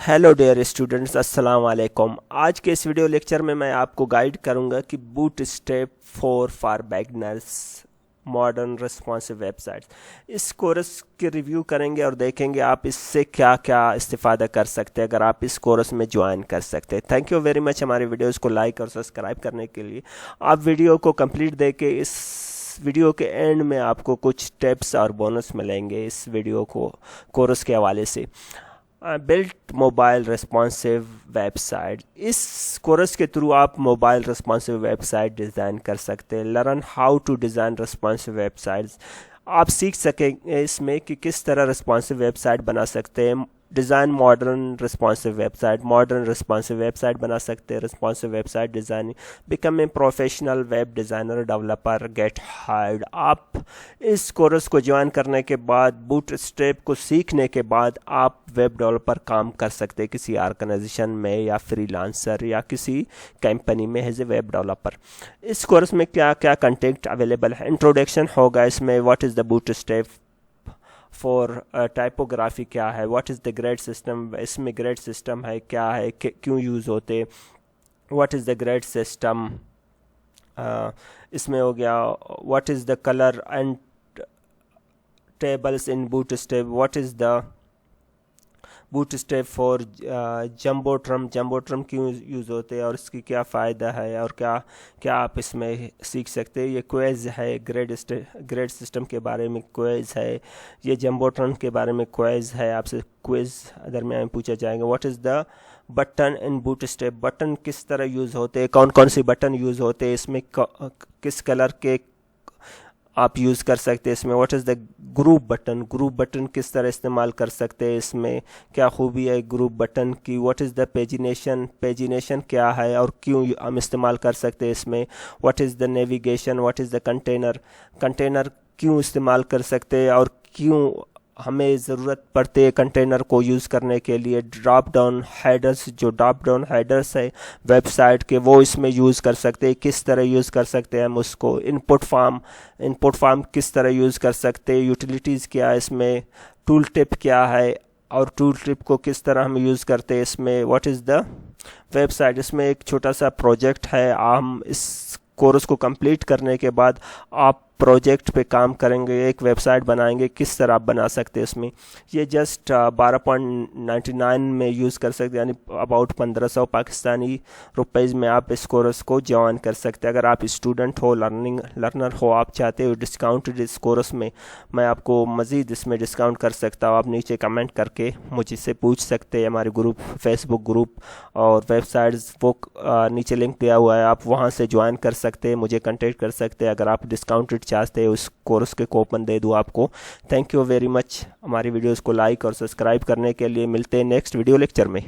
Hello dear students, अस्सलाम वालेकुम। आज के इस वीडियो लेक्चर में मैं आपको गाइड करूंगा कि boot step for beginners modern responsive websites, इस कोर्स के रिव्यू करेंगे और देखेंगे आप इससे क्या क्या इस्तेफादा कर सकते हैं अगर आप इस कोर्स में ज्वाइन कर सकते हैं। थैंक यू वेरी मच हमारे वीडियोस को लाइक और सब्सक्राइब करने के लिए। आप वीडियो को कंप्लीट देके इस वीडियो के एंड में आपको कुछ टिप्स और बोनस मिलेंगे इस वीडियो को कोर्स के हवाले से। बिल्ट मोबाइल रिस्पॉन्सिव वेबसाइट, इस कोर्स के थ्रू आप मोबाइल रिस्पॉन्सिव वेबसाइट डिज़ाइन कर सकते हैं। Learn how to design responsive websites, आप सीख सकेंगे इसमें कि किस तरह रिस्पॉन्सिव वेबसाइट बना सकते हैं। डिज़ाइन मॉडर्न रिस्पॉन्सिव वेबसाइट बना सकते हैं। Responsive website designing, become a professional web designer developer, get hired. आप इस कोर्स को ज्वाइन करने के बाद, बूटस्ट्रैप को सीखने के बाद आप वेब डेवलपर काम कर सकते हैं किसी ऑर्गेनाइजेशन में या फ्रीलांसर या किसी कंपनी में एज ए वेब डेवलपर। इस कोर्स में क्या क्या कंटेंट अवेलेबल है। इंट्रोडक्शन होगा इसमें, what is the Bootstrap for typography क्या है, what is the grid system, इसमें ग्रेड सिस्टम है क्या है, क्यों यूज़ होते, what is the grid system, इसमें हो गया what is the colour and tables in Bootstrap, what is the Bootstrap for jumbotron क्यों यूज़ होते हैं और इसकी क्या फ़ायदा है और क्या क्या आप इसमें सीख सकते हैं। ये क्वेज़ है, ग्रेड सिस्टम के बारे में क्वेज़ है, ये जंबोट्रम के बारे में क्वेज़ है, आपसे क्वेज़ दरमियान में पूछा जाएगा। What is the button in bootstrap, button किस तरह यूज़ होते हैं, कौन कौन से बटन यूज़ होते हैं, इसमें किस कलर के आप यूज़ कर सकते हैं इसमें। What is the group button किस तरह इस्तेमाल कर सकते हैं, इसमें क्या खूबी है ग्रुप बटन की। व्हाट इज़ द पेजिनेशन क्या है और क्यों हम इस्तेमाल कर सकते हैं इसमें। What is the navigation, what is the container क्यों इस्तेमाल कर सकते हैं और क्यों हमें ज़रूरत पड़ती है कंटेनर को यूज़ करने के लिए। ड्रॉप डाउन हेडर्स है वेबसाइट के, वो इसमें यूज़ कर सकते हैं, किस तरह यूज़ कर सकते हैं हम उसको। इनपुट फॉर्म किस तरह यूज़ कर सकते हैं। यूटिलिटीज़ क्या है इसमें, टूल टिप क्या है और टूल टिप को किस तरह हम यूज़ करते हैं इसमें। व्हाट इज़ द वेबसाइट, इसमें एक छोटा सा प्रोजेक्ट है। हम इस कोर्स को कंप्लीट करने के बाद आप प्रोजेक्ट पे काम करेंगे, एक वेबसाइट बनाएंगे, किस तरह आप बना सकते हैं इसमें। ये जस्ट 12.99 में यूज़ कर सकते हैं, यानी अबाउट 1500 पाकिस्तानी रुपीज़ में आप इस कोर्स को ज्वाइन कर सकते हैं। अगर आप स्टूडेंट हो, लर्नर हो, आप चाहते हो डिस्काउंटेड इस कोर्स में, मैं आपको मज़ीद इसमें डिस्काउंट कर सकता हूँ। आप नीचे कमेंट करके मुझसे पूछ सकते हैं। हमारे ग्रुप, फेसबुक ग्रुप और वेबसाइट्स वो नीचे लिंक दिया हुआ है, आप वहाँ से ज्वाइन कर सकते हैं, मुझे कॉन्टेक्ट कर सकते हैं अगर आप डिस्काउंटेड चाहते हैं उस कोर्स के कूपन दे दूँ आपको। थैंक यू वेरी मच हमारी वीडियोस को लाइक और सब्सक्राइब करने के लिए। मिलते हैं नेक्स्ट वीडियो लेक्चर में।